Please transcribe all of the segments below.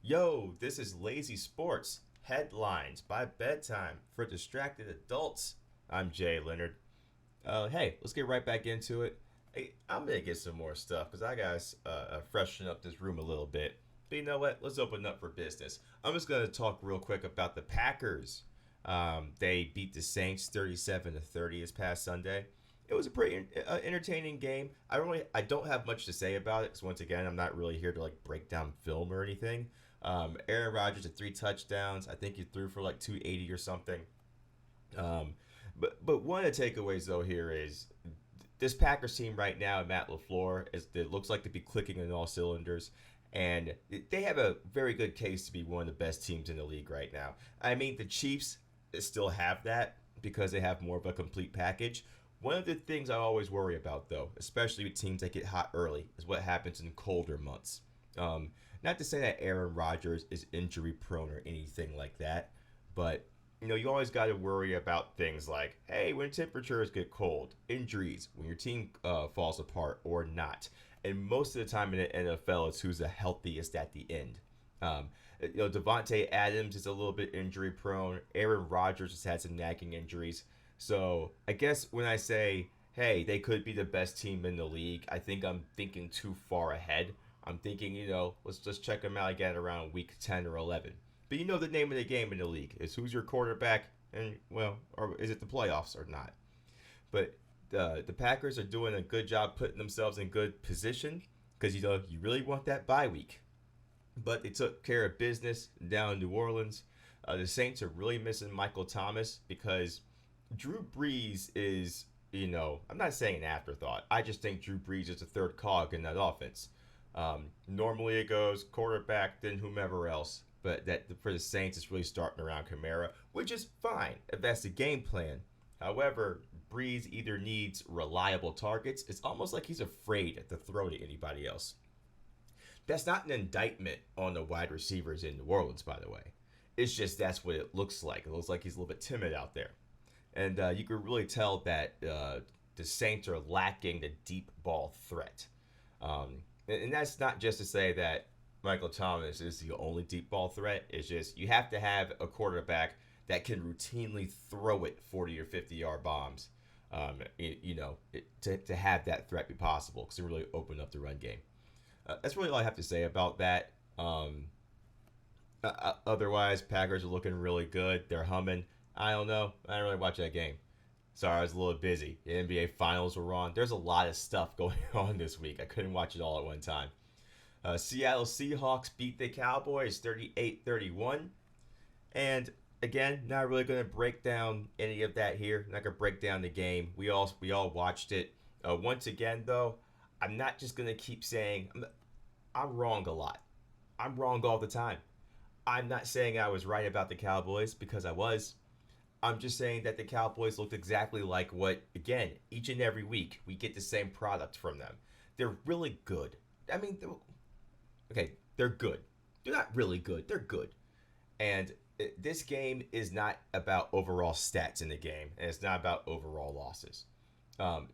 Yo, this is Lazy Sports Headlines by Bedtime for Distracted Adults. I'm Jay Leonard. Hey, let's get right back into it. Hey, I'm gonna get some more stuff because I gotta freshen up this room a little bit. But you know what? Let's open up for business. I'm just gonna talk real quick about the Packers. They beat the Saints 37-30 this past Sunday. It was a pretty entertaining game. I don't have much to say about it because once again I'm not really here to like break down film or anything. Aaron Rodgers had 3 touchdowns. I think he threw for like 280 or something. Um, but one of the takeaways though here is this Packers team right now, Matt LaFleur, it looks like to be clicking on all cylinders, and they have a very good case to be one of the best teams in the league right now. I mean, the Chiefs still have that because they have more of a complete package. One of the things I always worry about, though, especially with teams that get hot early, is what happens in colder months. Um, Not to say that Aaron Rodgers is injury prone or anything like that, but you always got to worry about things like, hey, when temperatures get cold, injuries, when your team falls apart or not. And most of the time in the NFL, it's who's the healthiest at the end. Um, Devontae Adams is a little bit injury prone. Aaron Rodgers has had some nagging injuries. So I guess when I say, hey, they could be the best team in the league, I think I'm thinking too far ahead. I'm thinking, let's just check them out again around week 10 or 11. But the name of the game in the league is who's your quarterback, and well, or is it the playoffs or not? But the Packers are doing a good job putting themselves in good position because you really want that bye week. But they took care of business down in New Orleans. The Saints are really missing Michael Thomas because Drew Brees is, I'm not saying an afterthought. I just think Drew Brees is the third cog in that offense. Normally it goes quarterback, then whomever else. But that for the Saints, it's really starting around Kamara, which is fine if that's the game plan. However, Breeze either needs reliable targets. It's almost like he's afraid to throw to anybody else. That's not an indictment on the wide receivers in New Orleans, by the way. It's just that's what it looks like. It looks like he's a little bit timid out there. And you can really tell that the Saints are lacking the deep ball threat. And that's not just to say that Michael Thomas is the only deep ball threat. It's just you have to have a quarterback that can routinely throw it 40 or 50-yard bombs, to have that threat be possible because it really opened up the run game. That's really all I have to say about that. Otherwise, Packers are looking really good. They're humming. I don't know. I didn't really watch that game. Sorry, I was a little busy. The NBA Finals were on. There's a lot of stuff going on this week. I couldn't watch it all at one time. Seattle Seahawks beat the Cowboys 38-31. And again, not really going to break down any of that here. Not going to break down the game. We all watched it. Once again, though, I'm not just going to keep saying I'm wrong a lot. I'm wrong all the time. I'm not saying I was right about the Cowboys because I was. I'm just saying that the Cowboys looked exactly like what, again, each and every week we get the same product from them. They're really good. I mean, okay, they're good. They're not really good. They're good. And this game is not about overall stats in the game, and it's not about overall losses.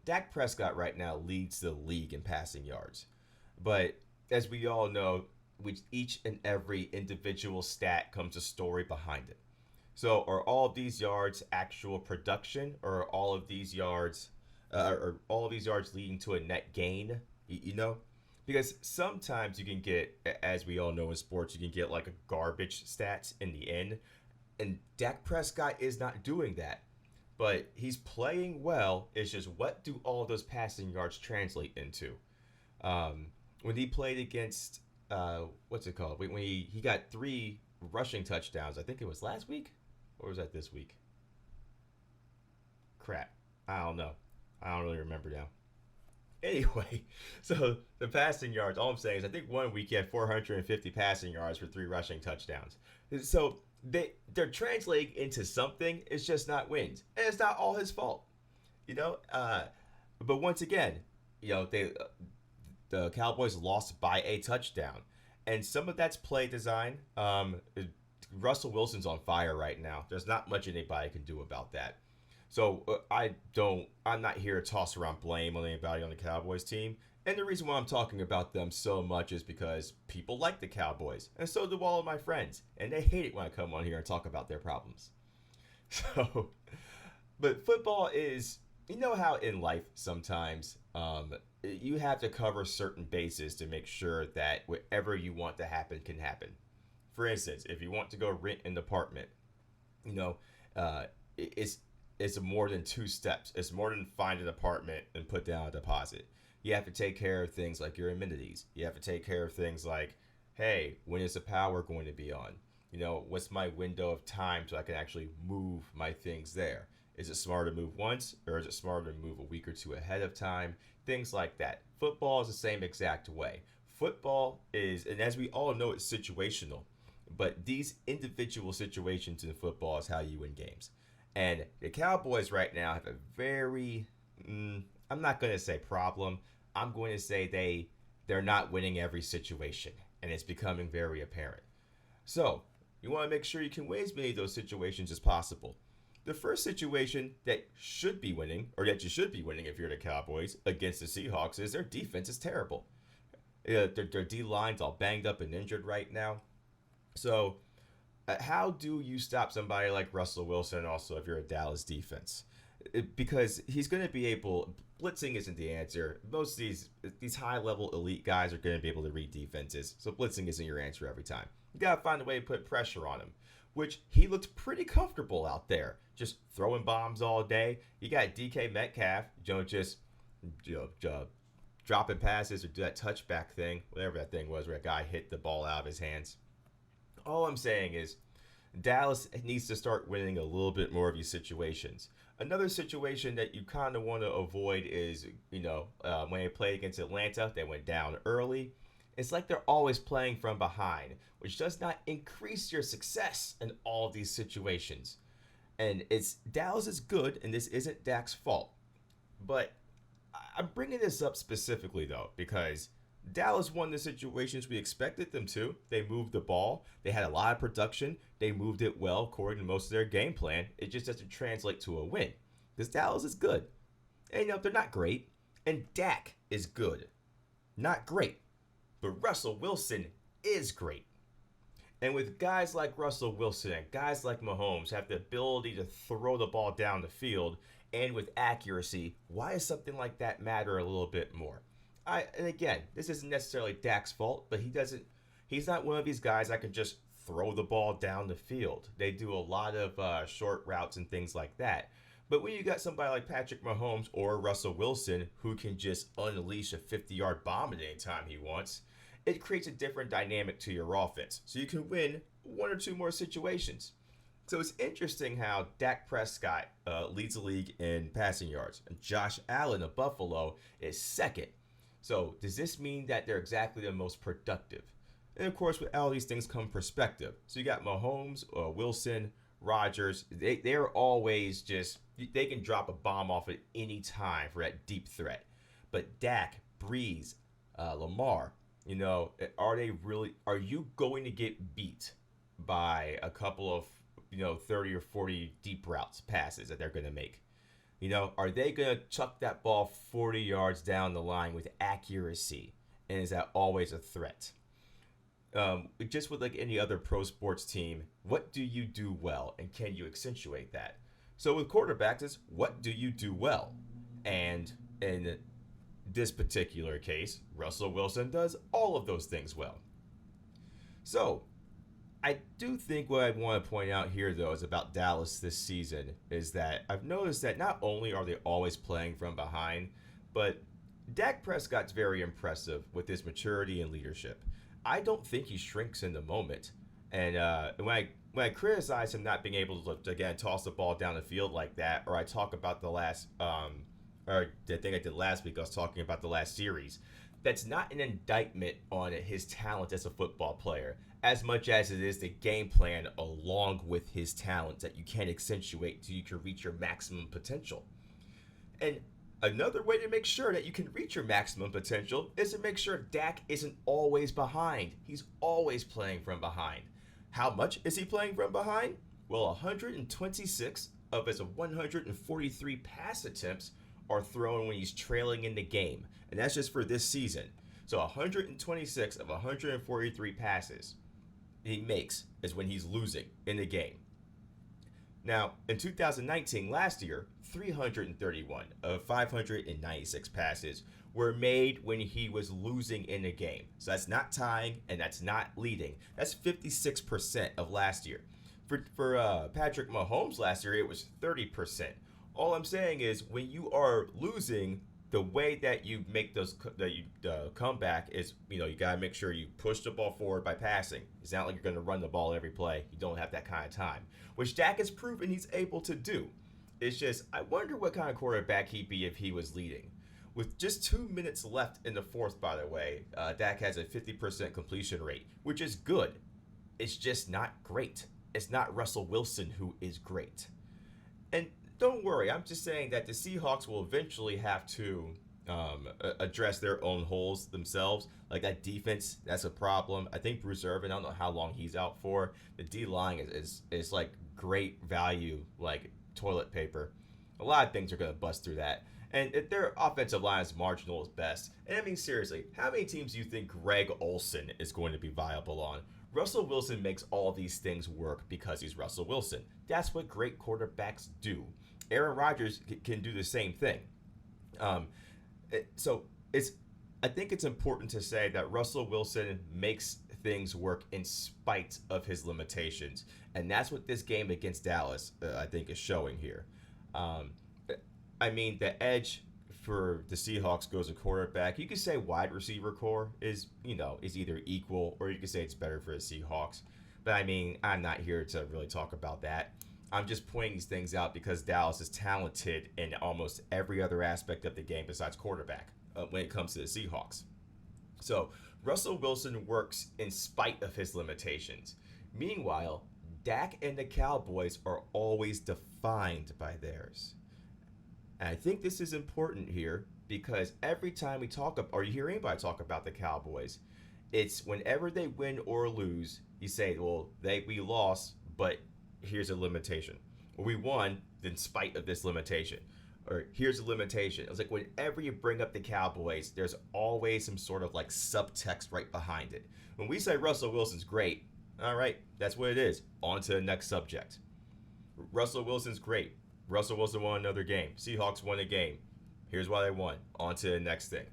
Dak Prescott right now leads the league in passing yards. But as we all know, with each and every individual stat comes a story behind it. So are all of these yards actual production, or are all of these yards leading to a net gain? Because sometimes you can get, as we all know in sports, you can get like a garbage stats in the end, and Dak Prescott is not doing that. But he's playing well. It's just what do all those passing yards translate into? When he played against what's it called? When he got 3 rushing touchdowns. I think it was last week, or was that this week? Crap, I don't know. I don't really remember now. Anyway, so the passing yards. All I'm saying is I think one week he had 450 passing yards for 3 rushing touchdowns. So they're translating into something. It's just not wins, and it's not all his fault. You know. But once again, the Cowboys lost by a touchdown, and some of that's play design. Russell Wilson's on fire right now. There's not much anybody can do about that. So I'm not here to toss around blame on anybody on the Cowboys team. And the reason why I'm talking about them so much is because people like the Cowboys, and so do all of my friends, and they hate it when I come on here and talk about their problems. So, but football is, you know how in life sometimes you have to cover certain bases to make sure that whatever you want to happen can happen. For instance, if you want to go rent an apartment, you know, it's more than two steps. It's more than find an apartment and put down a deposit. You have to take care of things like your amenities. You have to take care of things like, hey, when is the power going to be on? What's my window of time so I can actually move my things there? Is it smarter to move once, or is it smarter to move a week or two ahead of time? Things like that. Football is the same exact way. Football is, and as we all know, it's situational. But these individual situations in football is how you win games. And the Cowboys right now have a very, I'm not going to say problem. I'm going to say they're not winning every situation, and it's becoming very apparent. So you want to make sure you can win as many of those situations as possible. The first situation that should be winning, or that you should be winning if you're the Cowboys against the Seahawks, is their defense is terrible. Their D line's all banged up and injured right now. So, how do you stop somebody like Russell Wilson also if you're a Dallas defense? Because he's going to be able. Blitzing isn't the answer. Most of these high level elite guys are going to be able to read defenses, so blitzing isn't your answer every time. You got to find a way to put pressure on him, which he looked pretty comfortable out there, just throwing bombs all day. You got DK Metcalf, just dropping passes or do that touchback thing, whatever that thing was, where a guy hit the ball out of his hands. All I'm saying is Dallas needs to start winning a little bit more of these situations. Another situation that you kind of want to avoid is, when they played against Atlanta, they went down early. It's like they're always playing from behind, which does not increase your success in all of these situations. And Dallas is good, and this isn't Dak's fault. But I'm bringing this up specifically, though, because Dallas won the situations we expected them to. They moved the ball. They had a lot of production. They moved it well according to most of their game plan. It just doesn't translate to a win. Because Dallas is good. And, they're not great. And Dak is good. Not great. But Russell Wilson is great. And with guys like Russell Wilson and guys like Mahomes have the ability to throw the ball down the field and with accuracy, why does something like that matter a little bit more? And again, this isn't necessarily Dak's fault, but he's not one of these guys that can just throw the ball down the field. They do a lot of short routes and things like that. But when you got somebody like Patrick Mahomes or Russell Wilson who can just unleash a 50-yard bomb at any time he wants, it creates a different dynamic to your offense. So you can win one or two more situations. So it's interesting how Dak Prescott leads the league in passing yards. And Josh Allen of Buffalo is second. So does this mean that they're exactly the most productive? And of course, with all these things come perspective. So you got Mahomes, Wilson, Rodgers. They're always just, they can drop a bomb off at any time for that deep threat. But Dak, Breeze, Lamar, are you going to get beat by a couple of, 30 or 40 deep routes passes that they're going to make? Are they going to chuck that ball 40 yards down the line with accuracy? And is that always a threat? Just with like any other pro sports team, what do you do well? And can you accentuate that? So with quarterbacks, it's what do you do well? And in this particular case, Russell Wilson does all of those things well. So I do think what I want to point out here, though, is about Dallas this season is that I've noticed that not only are they always playing from behind, but Dak Prescott's very impressive with his maturity and leadership. I don't think he shrinks in the moment. And when I criticize him not being able to, again, toss the ball down the field like that, or I talk about the last, or the thing I did last week, I was talking about the last series, that's not an indictment on his talent as a football player, as much as it is the game plan along with his talent that you can't accentuate so you can reach your maximum potential. And another way to make sure that you can reach your maximum potential is to make sure Dak isn't always behind. He's always playing from behind. How much is he playing from behind? Well, 126 of his 143 pass attempts are thrown when he's trailing in the game. And that's just for this season. So 126 of 143 passes he makes is when he's losing in the game. Now, in 2019, last year, 331 of 596 passes were made when he was losing in a game. So that's not tying and that's not leading. That's 56% of last year. For Patrick Mahomes last year, it was 30%. All I'm saying is when you are losing, the way that you make those comeback is, you gotta make sure you push the ball forward by passing. It's not like you're gonna run the ball every play. You don't have that kind of time, which Dak has proven he's able to do. It's just I wonder what kind of quarterback he'd be if he was leading. With just 2 minutes left in the fourth, by the way, Dak has a 50% completion rate, which is good. It's just not great. It's not Russell Wilson who is great. And don't worry, I'm just saying that the Seahawks will eventually have to address their own holes themselves. Like that defense, that's a problem. I think Bruce Irvin, I don't know how long he's out for. The D line is like great value, like toilet paper. A lot of things are going to bust through that. And their offensive line is marginal at best. And I mean, seriously, how many teams do you think Greg Olsen is going to be viable on? Russell Wilson makes all these things work because he's Russell Wilson. That's what great quarterbacks do. Aaron Rodgers can do the same thing. So I think it's important to say that Russell Wilson makes things work in spite of his limitations. And that's what this game against Dallas, I think, is showing here. I mean, the edge for the Seahawks goes a quarterback. You could say wide receiver core is either equal, or you could say it's better for the Seahawks. But I mean, I'm not here to really talk about that. I'm just pointing these things out because Dallas is talented in almost every other aspect of the game besides quarterback when it comes to the Seahawks. So Russell Wilson works in spite of his limitations. Meanwhile, Dak and the Cowboys are always defined by theirs. And I think this is important here because every time we talk or you hear anybody talk about the Cowboys, it's whenever they win or lose, you say, well, we lost, but here's a limitation. Or we won in spite of this limitation. Or here's a limitation. It's like whenever you bring up the Cowboys, there's always some sort of like subtext right behind it. When we say Russell Wilson's great, all right, that's what it is. On to the next subject. Russell Wilson's great. Russell Wilson won another game. Seahawks won a game. Here's why they won. On to the next thing.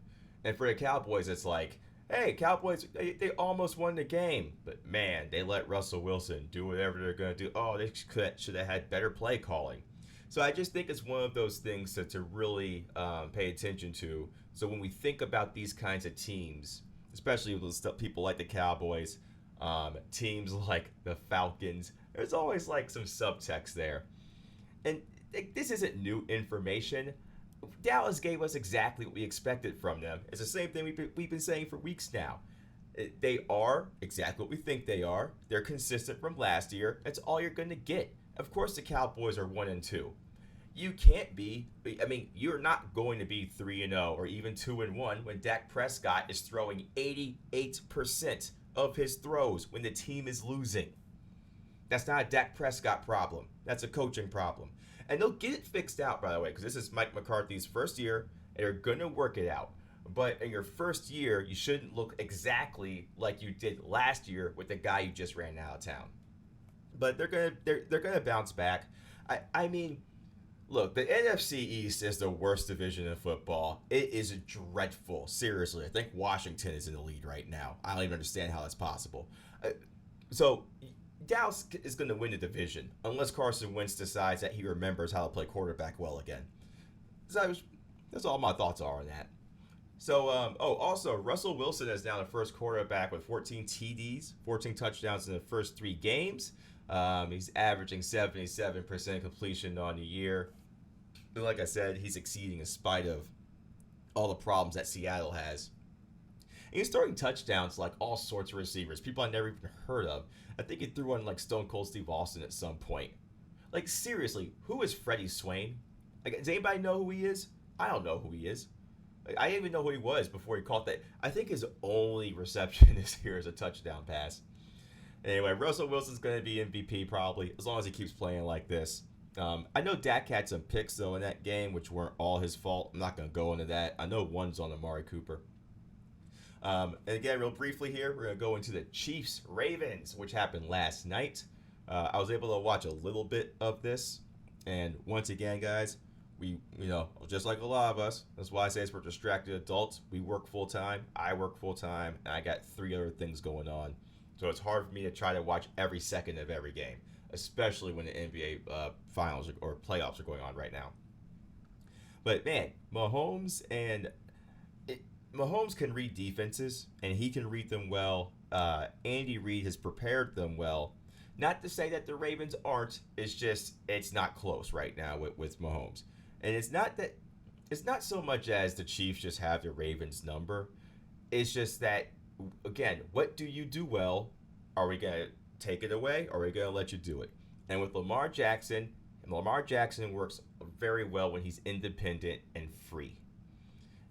And for the Cowboys, it's like, hey, Cowboys, they almost won the game. But, man, they let Russell Wilson do whatever they're going to do. Oh, they should have had better play calling. So I just think it's one of those things to really pay attention to. So when we think about these kinds of teams, especially with people like the Cowboys, teams like the Falcons, there's always like some subtext there. And this isn't new information. Dallas gave us exactly what we expected from them. It's the same thing we've been saying for weeks now. They are exactly what we think they are. They're consistent from last year. That's all you're going to get. Of course, the Cowboys are 1-2. You can't be. I mean, you're not going to be 3-0 or even 2-1 when Dak Prescott is throwing 88% of his throws when the team is losing. That's not a Dak Prescott problem. That's a coaching problem. And they'll get it fixed out, by the way, because this is Mike McCarthy's first year, and they're going to work it out. But in your first year, you shouldn't look exactly like you did last year with the guy you just ran out of town. But they're gonna bounce back. I mean, look, the NFC East is the worst division in football. It is dreadful. Seriously, I think Washington is in the lead right now. I don't even understand how that's possible. So Dallas is going to win the division unless Carson Wentz decides that he remembers how to play quarterback well again. So that's all my thoughts are on that. So, also, Russell Wilson is now the first quarterback with 14 TDs, 14 touchdowns in the first 3 games. He's averaging 77% completion on the year. And like I said, he's exceeding in spite of all the problems that Seattle has. And he's throwing touchdowns like all sorts of receivers, people I never even heard of. I think he threw one like Stone Cold Steve Austin at some point. Like, seriously, who is Freddie Swain? Like, does anybody know who he is? I don't know who he is. Like, I didn't even know who he was before he caught that. I think his only reception this year is a touchdown pass. Anyway, Russell Wilson's going to be MVP probably, as long as he keeps playing like this. I know Dak had some picks though in that game, which weren't all his fault. I'm not gonna go into that. I know one's on Amari Cooper. And again, real briefly here, we're gonna go into the Chiefs Ravens, which happened last night. I was able to watch a little bit of this, and once again, guys, just like a lot of us, that's why I say it's for distracted adults. We work full time. I work full time, and I got three other things going on, so it's hard for me to try to watch every second of every game, especially when the NBA finals or playoffs are going on right now. But man, Mahomes can read defenses, and he can read them well. Andy Reid has prepared them well. Not to say that the Ravens aren't. It's just it's not close right now with Mahomes, and it's not so much as the Chiefs just have the Ravens number. It's just that again, what do you do well? Are we gonna take it away, or are we gonna let you do it? And with Lamar Jackson works very well when he's independent and free.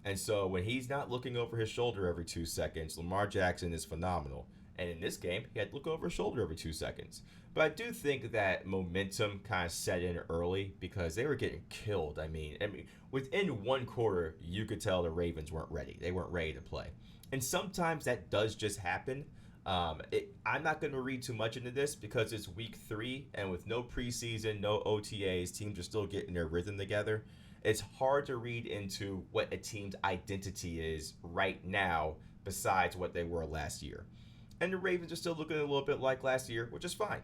And so when he's not looking over his shoulder every 2 seconds, Lamar Jackson is phenomenal. And in this game, he had to look over his shoulder every 2 seconds. But I do think that momentum kind of set in early because they were getting killed. I mean, within one quarter, you could tell the Ravens weren't ready. They weren't ready to play. And sometimes that does just happen. I'm not going to read too much into this because it's week 3, and with no preseason, no OTAs, teams are still getting their rhythm together. It's hard to read into what a team's identity is right now besides what they were last year. And the Ravens are still looking a little bit like last year, which is fine.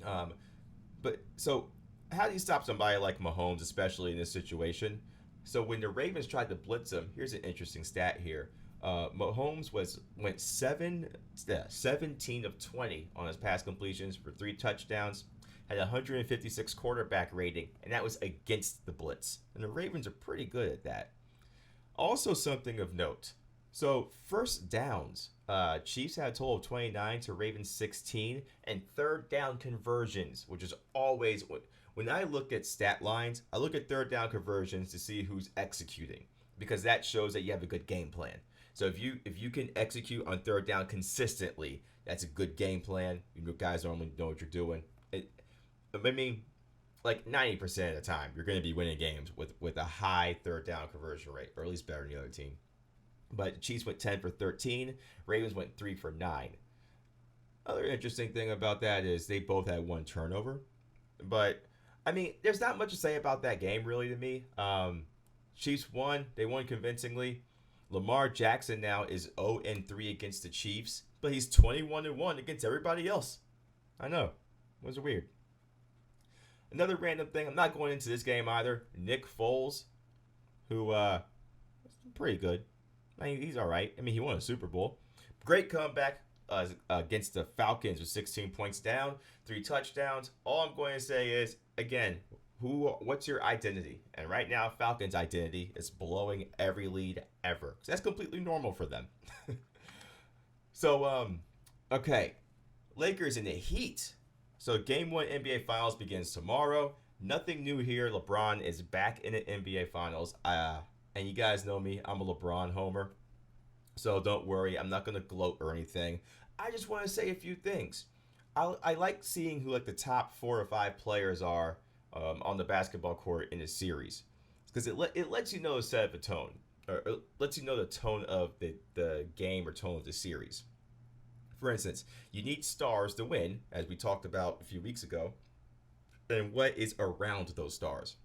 But so, how do you stop somebody like Mahomes, especially in this situation? So when the Ravens tried to blitz him, here's an interesting stat here. Mahomes went 17 of 20 on his pass completions for 3 touchdowns, had 156 quarterback rating, and that was against the blitz. And the Ravens are pretty good at that. Also, something of note. So, first downs. Chiefs had a total of 29 to Ravens 16, and third down conversions, which is always when I look at stat lines, I look at third down conversions to see who's executing because that shows that you have a good game plan. So if you can execute on third down consistently, that's a good game plan. You guys normally know what you're doing. I mean, like 90% of the time, you're going to be winning games with a high third down conversion rate, or at least better than the other team. But Chiefs went 10 for 13. Ravens went 3 for 9. Other interesting thing about that is they both had one turnover. But, I mean, there's not much to say about that game, really, to me. Chiefs won. They won convincingly. Lamar Jackson now is 0-3 against the Chiefs, but he's 21-1 against everybody else. I know. It was weird. Another random thing, I'm not going into this game either. Nick Foles, who pretty good. I mean, he's all right. I mean, he won a Super Bowl. Great comeback against the Falcons with 16 points down, 3 touchdowns. All I'm going to say is, again, what's your identity? And right now, Falcons' identity is blowing every lead ever. That's completely normal for them. So, okay. Lakers in the Heat. So, Game 1 NBA Finals begins tomorrow. Nothing new here. LeBron is back in the NBA Finals. And you guys know me. I'm a LeBron homer. So, don't worry. I'm not going to gloat or anything. I just want to say a few things. I like seeing who like the top 4 or 5 players are on the basketball court in a series. Because it lets you know the set of the tone. Or it lets you know the tone of the game or tone of the series. For instance, you need stars to win, as we talked about a few weeks ago, and what is around those stars.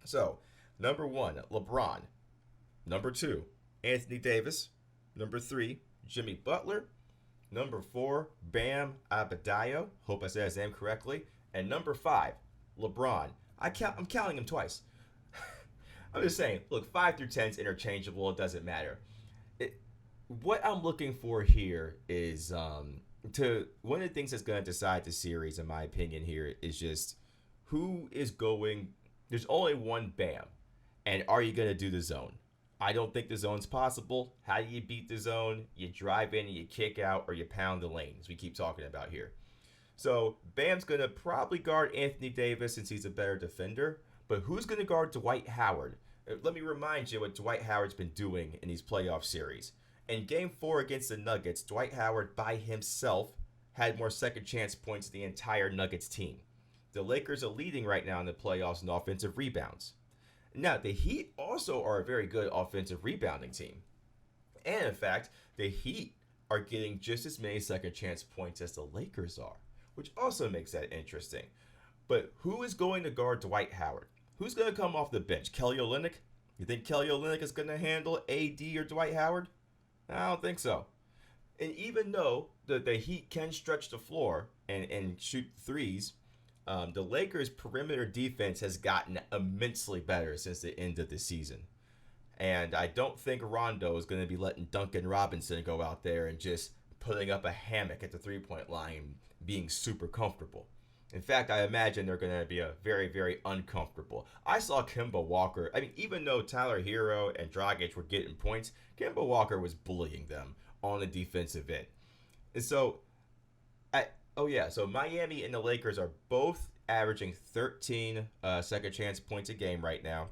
So, number 1, LeBron. Number 2, Anthony Davis. Number 3, Jimmy Butler. Number 4, Bam Adebayo. Hope I said his name correctly. And number 5, LeBron. I'm counting him twice. I'm just saying, look, 5 through 10 is interchangeable. It doesn't matter. What I'm looking for here is one of the things that's going to decide the series, in my opinion, here is just who is going. There's only one Bam, and are you going to do the zone? I don't think the zone's possible. How do you beat the zone? You drive in, you kick out, or you pound the lane, as we keep talking about here. So Bam's going to probably guard Anthony Davis since he's a better defender, but who's going to guard Dwight Howard? Let me remind you what Dwight Howard's been doing in these playoff series. In Game 4 against the Nuggets, Dwight Howard by himself had more second chance points than the entire Nuggets team. The Lakers are leading right now in the playoffs in offensive rebounds. Now, the Heat also are a very good offensive rebounding team. And in fact, the Heat are getting just as many second chance points as the Lakers are, which also makes that interesting. But who is going to guard Dwight Howard? Who's going to come off the bench? Kelly Olynyk? You think Kelly Olynyk is going to handle AD or Dwight Howard? I don't think so. And even though the Heat can stretch the floor and shoot threes, the Lakers' perimeter defense has gotten immensely better since the end of the season. And I don't think Rondo is going to be letting Duncan Robinson go out there and just putting up a hammock at the three-point line, being super comfortable. In fact, I imagine they're going to be a very, very uncomfortable. I saw Kemba Walker. I mean, even though Tyler Hero and Dragic were getting points, Kemba Walker was bullying them on the defensive end. And so, so Miami and the Lakers are both averaging 13 second chance points a game right now.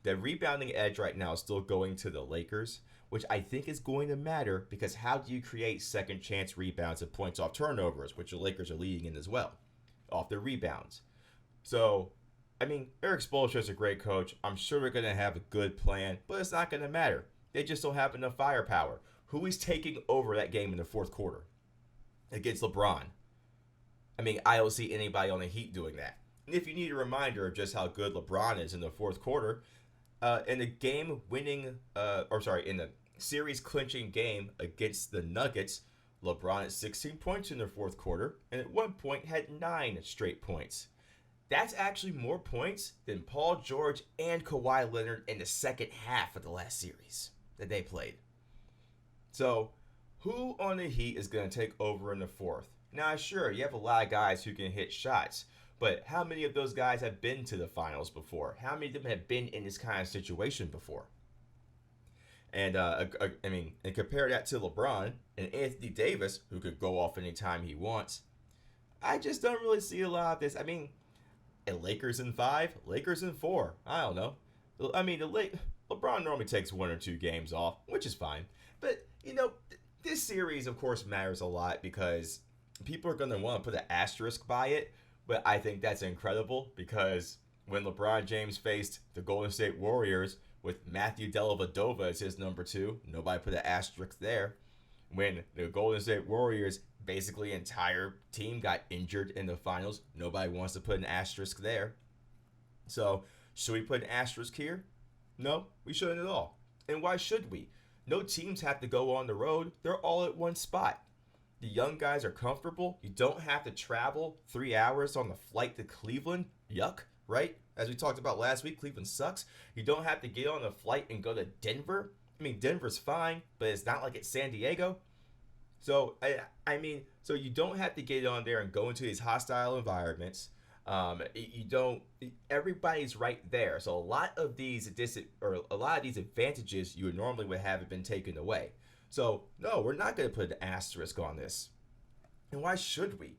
The rebounding edge right now is still going to the Lakers, which I think is going to matter because how do you create second chance rebounds and points off turnovers, which the Lakers are leading in as well, off their rebounds. So, I mean, Eric Spoelstra is a great coach. I'm sure they're going to have a good plan, but it's not going to matter. They just don't have enough firepower. Who is taking over that game in the fourth quarter against LeBron? I mean, I don't see anybody on the Heat doing that. And if you need a reminder of just how good LeBron is in the fourth quarter, in the in the series clinching game against the Nuggets, LeBron had 16 points in the fourth quarter, and at one point had 9 straight points. That's actually more points than Paul George and Kawhi Leonard in the second half of the last series that they played. So, who on the Heat is going to take over in the fourth? Now, sure, you have a lot of guys who can hit shots, but how many of those guys have been to the finals before? How many of them have been in this kind of situation before? And, and compare that to LeBron and Anthony Davis, who could go off anytime he wants. I just don't really see a lot of this. I mean, Lakers in 5, Lakers in 4. I don't know. I mean, LeBron normally takes 1 or 2 games off, which is fine. But, this series, of course, matters a lot because people are going to want to put an asterisk by it. But I think that's incredible because when LeBron James faced the Golden State Warriors with Matthew Dellavedova as his number 2, nobody put an asterisk there. When the Golden State Warriors basically entire team got injured in the finals, nobody wants to put an asterisk there. So, should we put an asterisk here? No, we shouldn't at all. And why should we? No teams have to go on the road. They're all at one spot. The young guys are comfortable. You don't have to travel 3 hours on the flight to Cleveland. Yuck, right? As we talked about last week, Cleveland sucks. You don't have to get on a flight and go to Denver. I mean, Denver's fine, but it's not like it's San Diego. So, so you don't have to get on there and go into these hostile environments. Everybody's right there. So a lot of these advantages you normally would have been taken away. So, no, we're not going to put an asterisk on this. And why should we?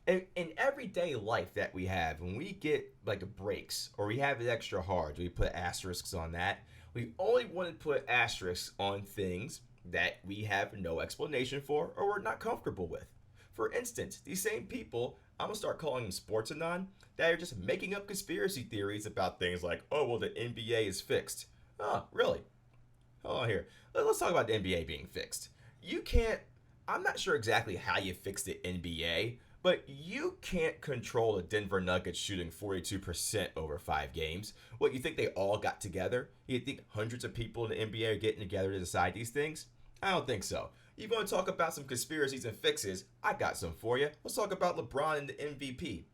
In everyday life that we have, when we get like breaks or we have it extra hard, we put asterisks on that. We only want to put asterisks on things that we have no explanation for or we're not comfortable with. For instance, these same people, I'm going to start calling them sportsanon, that are just making up conspiracy theories about things like, oh, well, the NBA is fixed. Oh, really? Hold on here. Let's talk about the NBA being fixed. I'm not sure exactly how you fix the NBA, but you can't control the Denver Nuggets shooting 42% over 5 games. What, you think they all got together? You think hundreds of people in the NBA are getting together to decide these things? I don't think so. You want to talk about some conspiracies and fixes? I got some for you. Let's talk about LeBron and the MVP.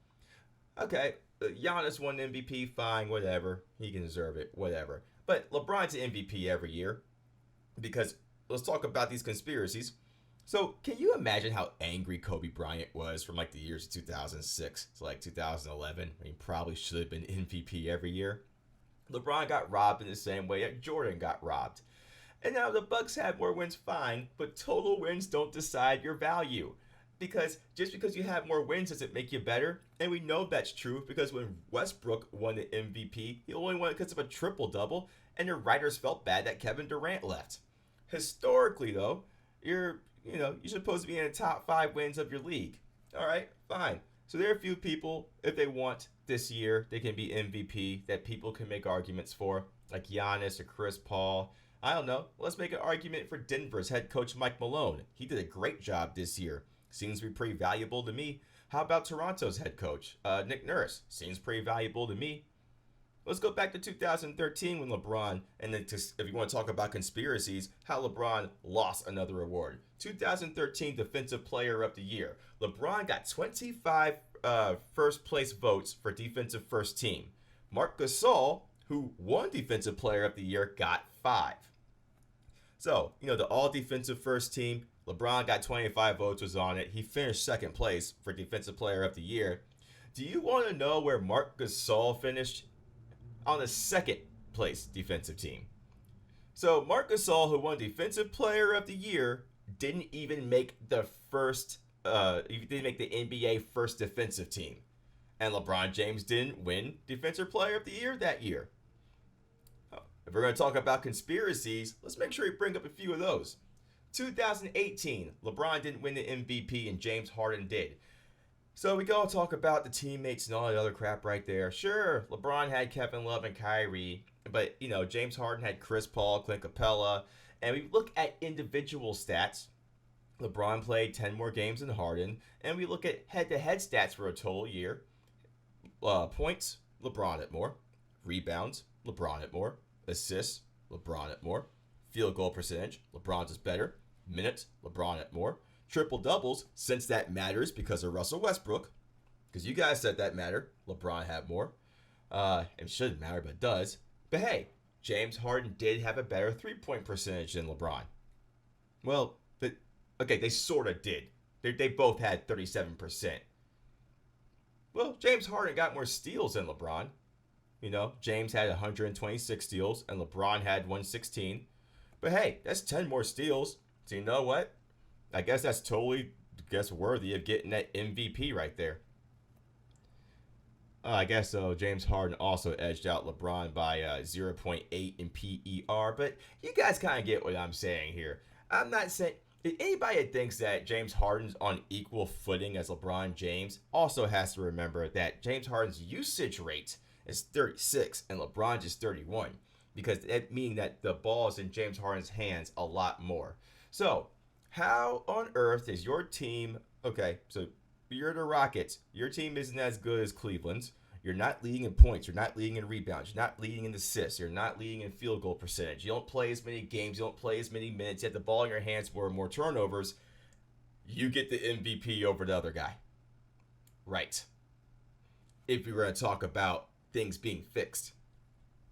Okay, Giannis won the MVP, fine, whatever. He can deserve it, whatever. But LeBron's the MVP every year because let's talk about these conspiracies. So, can you imagine how angry Kobe Bryant was from like the years of 2006 to like 2011? He probably should have been MVP every year. LeBron got robbed in the same way that Jordan got robbed. And now the Bucks have more wins, fine, but total wins don't decide your value. Because just because you have more wins doesn't make you better. And we know that's true because when Westbrook won the MVP, he only won it because of a triple-double, and the writers felt bad that Kevin Durant left. Historically, though, you're supposed to be in the top 5 wins of your league. All right, fine. So there are a few people, if they want this year, they can be MVP that people can make arguments for, like Giannis or Chris Paul. I don't know. Let's make an argument for Denver's head coach Mike Malone. He did a great job this year. Seems to be pretty valuable to me. How about Toronto's head coach, Nick Nurse? Seems pretty valuable to me. Let's go back to 2013 when LeBron, and then if you want to talk about conspiracies, how LeBron lost another award. 2013 Defensive Player of the Year. LeBron got 25 first place votes for Defensive First Team. Marc Gasol, who won Defensive Player of the Year, got 5. So, the all defensive first team, LeBron got 25 votes, was on it. He finished second place for Defensive Player of the Year. Do you want to know where Marc Gasol finished? On the second place defensive team. So Marc Gasol, who won Defensive Player of the Year, didn't even make the NBA first defensive team. And LeBron James didn't win Defensive Player of the Year that year. If we're going to talk about conspiracies, let's make sure we bring up a few of those. 2018, LeBron didn't win the MVP and James Harden did. So we go talk about the teammates and all that other crap right there. Sure, LeBron had Kevin Love and Kyrie, but James Harden had Chris Paul, Clint Capella, and we look at individual stats. LeBron played 10 more games than Harden, and we look at head-to-head stats for a total year. Points, LeBron at more. Rebounds, LeBron at more. Assists, LeBron at more. Field goal percentage, LeBron's is better. Minutes, LeBron at more. Triple doubles, since that matters because of Russell Westbrook, because you guys said that mattered. LeBron had more. It shouldn't matter, but it does. But hey, James Harden did have a better 3-point percentage than LeBron. Well, they sort of did. They both had 37%. Well, James Harden got more steals than LeBron. James had 126 steals and LeBron had 116. But hey, that's 10 more steals. So you know what? I guess that's totally worthy of getting that MVP right there. I guess so. James Harden also edged out LeBron by 0.8 in PER, but you guys kind of get what I'm saying here. I'm not saying anybody that thinks that James Harden's on equal footing as LeBron James also has to remember that James Harden's usage rate is 36 and LeBron's is 31, because that means that the ball is in James Harden's hands a lot more. So, how on earth is your team? Okay, so you're the Rockets. Your team isn't as good as Cleveland's. You're not leading in points. You're not leading in rebounds. You're not leading in assists. You're not leading in field goal percentage. You don't play as many games. You don't play as many minutes. You have the ball in your hands more turnovers. You get the MVP over the other guy. Right. If we were going to talk about things being fixed.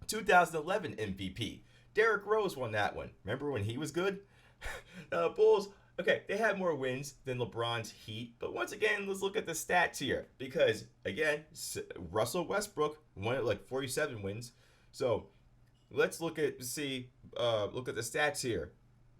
2011 MVP. Derrick Rose won that one. Remember when he was good? Bulls, okay, they had more wins than LeBron's Heat, but once again, let's look at the stats here, because again, Russell Westbrook won at like 47 wins. So let's look at the stats here.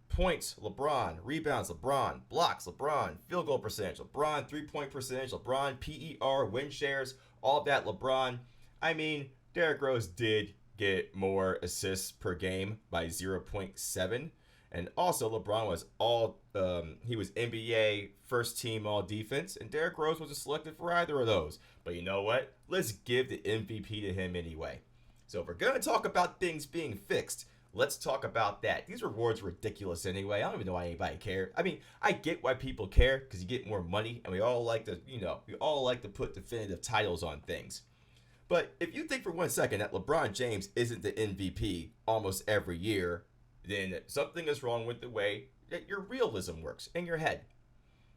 Points, LeBron. Rebounds, LeBron. Blocks, LeBron. Field goal percentage, LeBron. 3-point percentage, LeBron. PER, win shares, all that LeBron. I mean, Derrick Rose did get more assists per game by 0.7. And also, LeBron was he was NBA first team all defense, and Derrick Rose wasn't selected for either of those. But you know what? Let's give the MVP to him anyway. So if we're going to talk about things being fixed, let's talk about that. These rewards are ridiculous anyway. I don't even know why anybody cares. I mean, I get why people care, because you get more money, and we all like to put definitive titles on things. But if you think for 1 second that LeBron James isn't the MVP almost every year, then something is wrong with the way that your realism works in your head.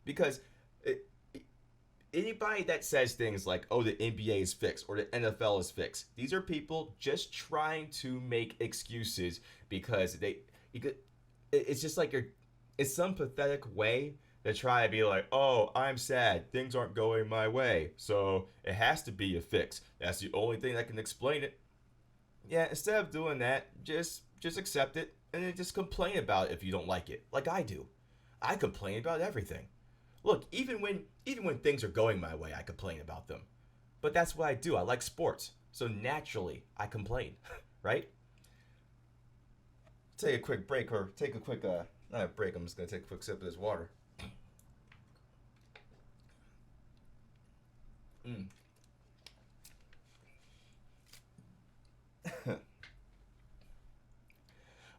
Because anybody that says things like, oh, the NBA is fixed or the NFL is fixed, these are people just trying to make excuses because it's just like it's some pathetic way to try to be like, oh, I'm sad, things aren't going my way, so it has to be a fix. That's the only thing that can explain it. Yeah, instead of doing that, just accept it and then just complain about it if you don't like it, like I do. I complain about everything. Look, even when things are going my way, I complain about them. But that's what I do. I like sports, so naturally I complain, right? Take a quick break, or take a quick not a break. I'm just gonna take a quick sip of this water. Mm.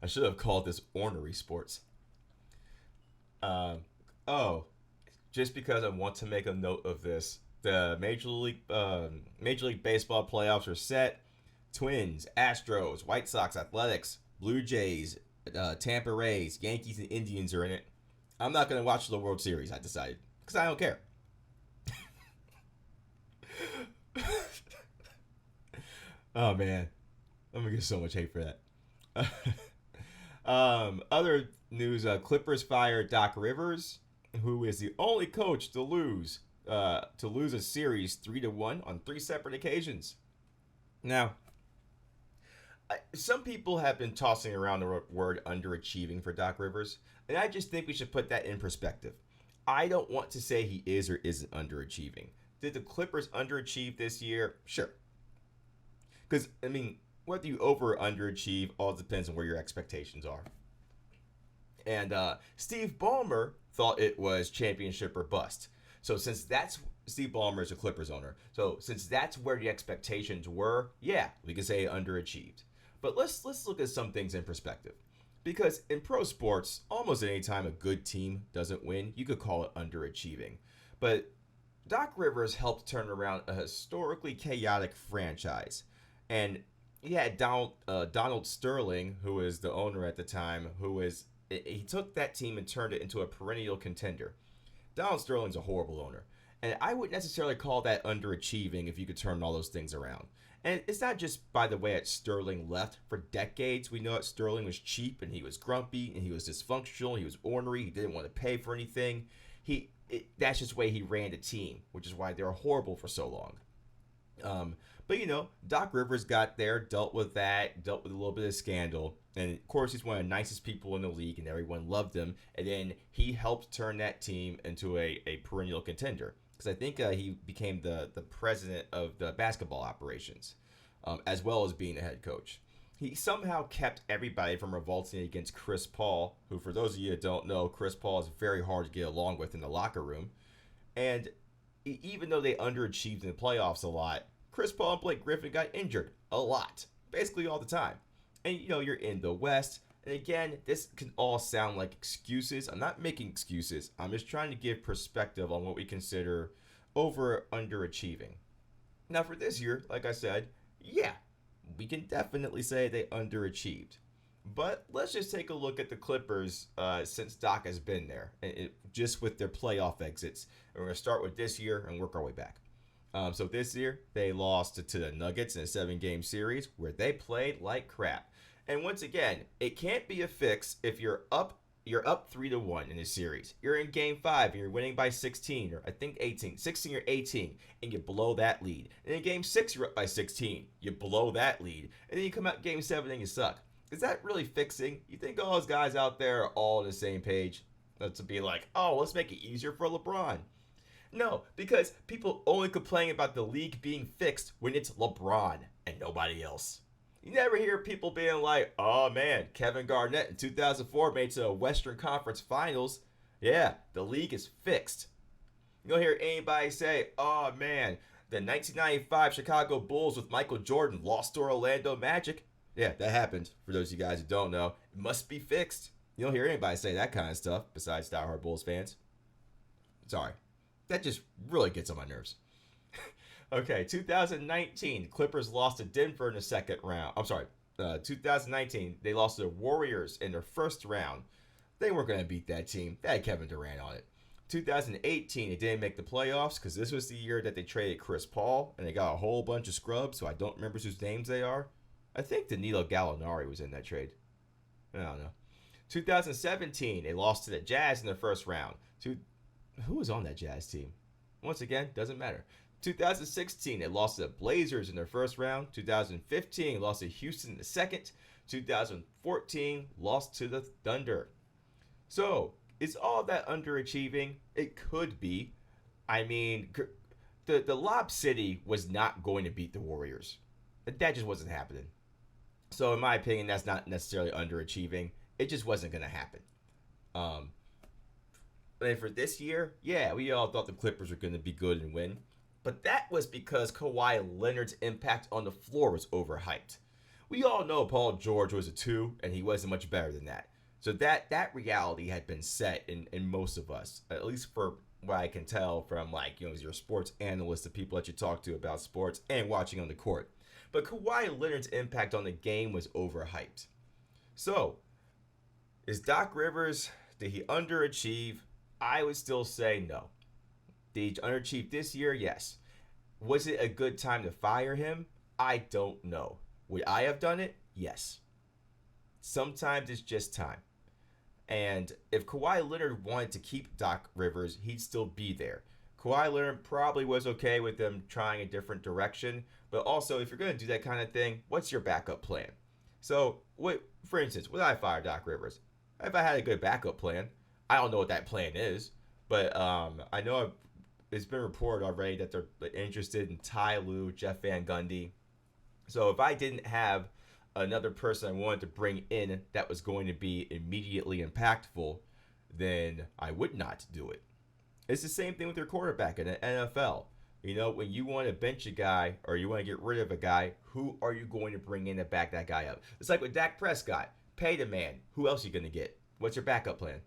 I should have called this ornery sports. Um, oh, just because I want to make a note of this, the Major League Baseball playoffs are set. Twins, Astros, White Sox, Athletics, Blue Jays, Tampa Rays, Yankees, and Indians are in it. I'm not gonna watch the World Series. I decided because I don't care. Oh man, I'm gonna get so much hate for that. Other news: Clippers fire Doc Rivers, who is the only coach to lose a series 3-1 on three separate occasions. Now, some people have been tossing around the word underachieving for Doc Rivers, and I just think we should put that in perspective. I don't want to say he is or isn't underachieving. Did the Clippers underachieve this year? Sure. Because, I mean, whether you over or underachieve all depends on where your expectations are. And Steve Ballmer thought it was championship or bust. So since that's Steve Ballmer is a Clippers owner, so since that's where the expectations were, yeah, we can say underachieved. But let's look at some things in perspective. Because in pro sports, almost any time a good team doesn't win, you could call it underachieving. But Doc Rivers helped turn around a historically chaotic franchise. And he had Donald Sterling, who was the owner at the time, he took that team and turned it into a perennial contender. Donald Sterling's a horrible owner. And I wouldn't necessarily call that underachieving if you could turn all those things around. And it's not just by the way that Sterling left. For decades, we know that Sterling was cheap and he was grumpy and he was dysfunctional. He was ornery. He didn't want to pay for anything. That's just the way he ran the team, which is why they were horrible for so long. But Doc Rivers got there, dealt with that, dealt with a little bit of scandal, and of course he's one of the nicest people in the league, and everyone loved him. And then he helped turn that team into a perennial contender because I think he became the president of the basketball operations, as well as being the head coach. He somehow kept everybody from revolting against Chris Paul, who, for those of you that don't know, Chris Paul is very hard to get along with in the locker room. And even though they underachieved in the playoffs a lot, Chris Paul and Blake Griffin got injured a lot, basically all the time. And you're in the West. And again, this can all sound like excuses. I'm not making excuses. I'm just trying to give perspective on what we consider over or underachieving. Now, for this year, like I said, yeah, we can definitely say they underachieved. But let's just take a look at the Clippers since Doc has been there, just with their playoff exits. And we're going to start with this year and work our way back. So this year, they lost to the Nuggets in a 7-game series where they played like crap. And once again, it can't be a fix if you're up 3-1 in a series. You're in game 5 and you're winning by 16 or I think 18, 16 or 18, and you blow that lead. And in game 6, you're up by 16, you blow that lead, and then you come out game 7 and you suck. Is that really fixing? You think all those guys out there are all on the same page? To be like, oh, let's make it easier for LeBron. No, because people only complain about the league being fixed when it's LeBron and nobody else. You never hear people being like, oh man, Kevin Garnett in 2004 made it to a Western Conference Finals. Yeah, the league is fixed. You don't hear anybody say, oh man, the 1995 Chicago Bulls with Michael Jordan lost to Orlando Magic. Yeah, that happened. For those of you guys who don't know, it must be fixed. You don't hear anybody say that kind of stuff besides diehard Bulls fans. Sorry. That just really gets on my nerves. Okay, 2019, Clippers lost to Denver in the second round. I'm sorry, 2019, they lost to the Warriors in their first round. They weren't going to beat that team. They had Kevin Durant on it. 2018, they didn't make the playoffs because this was the year that they traded Chris Paul, and they got a whole bunch of scrubs, so I don't remember whose names they are. I think Danilo Gallinari was in that trade. I don't know. 2017, they lost to the Jazz in the first round. Who was on that Jazz team? Once again, doesn't matter. 2016, they lost to the Blazers in their first round. 2015, lost to Houston in the second. 2014, lost to the Thunder. So, is all that underachieving? It could be. I mean, the Lob City was not going to beat the Warriors. That just wasn't happening. So, in my opinion, that's not necessarily underachieving. It just wasn't going to happen. And for this year, yeah, we all thought the Clippers were going to be good and win. But that was because Kawhi Leonard's impact on the floor was overhyped. We all know Paul George was a two, and he wasn't much better than that. So that reality had been set in most of us, at least for what I can tell from your sports analysts, the people that you talk to about sports and watching on the court. But Kawhi Leonard's impact on the game was overhyped. So is Doc Rivers, did he underachieve? I would still say no. Did he underachieve this year? Yes. Was it a good time to fire him? I don't know. Would I have done it? Yes. Sometimes it's just time. And if Kawhi Leonard wanted to keep Doc Rivers, he'd still be there. Kawhi Leonard probably was okay with them trying a different direction, but also if you're going to do that kind of thing, what's your backup plan? So, for instance, would I fire Doc Rivers? If I had a good backup plan, I don't know what that plan is, but I know it's been reported already that they're interested in Ty Lue, Jeff Van Gundy. So if I didn't have another person I wanted to bring in that was going to be immediately impactful, then I would not do it. It's the same thing with your quarterback in the NFL. When you want to bench a guy or you want to get rid of a guy, who are you going to bring in to back that guy up? It's like with Dak Prescott. Pay the man. Who else are you going to get? What's your backup plan?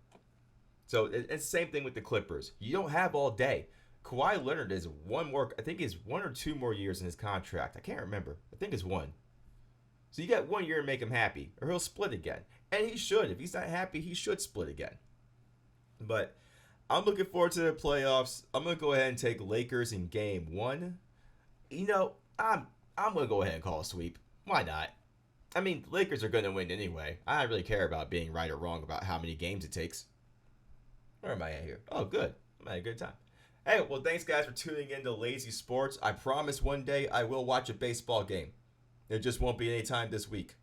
So it's the same thing with the Clippers. You don't have all day. Kawhi Leonard is I think he's 1 or 2 more years in his contract. I can't remember. I think it's 1. So you got 1 year to make him happy, or he'll split again. And he should. If he's not happy, he should split again. But I'm looking forward to the playoffs. I'm going to go ahead and take Lakers in game 1. I'm going to go ahead and call a sweep. Why not? I mean, Lakers are going to win anyway. I don't really care about being right or wrong about how many games it takes. Where am I at here? Oh, good. I'm having a good time. Hey, well, thanks, guys, for tuning in to Lazy Sports. I promise one day I will watch a baseball game. It just won't be any time this week.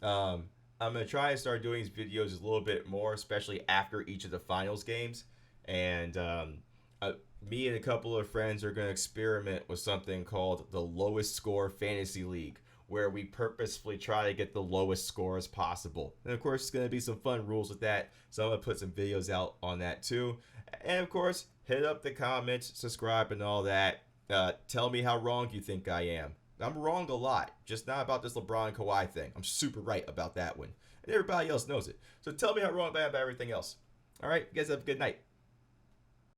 I'm going to try and start doing these videos a little bit more, especially after each of the finals games. And me and a couple of friends are going to experiment with something called the Lowest Score Fantasy League, where we purposefully try to get the lowest score as possible. And of course, it's going to be some fun rules with that. So I'm going to put some videos out on that too. And of course, hit up the comments, subscribe, and all that. Tell me how wrong you think I am. I'm wrong a lot, just not about this LeBron Kawhi thing. I'm super right about that one. And everybody else knows it. So tell me how wrong I am about everything else. All right, you guys have a good night.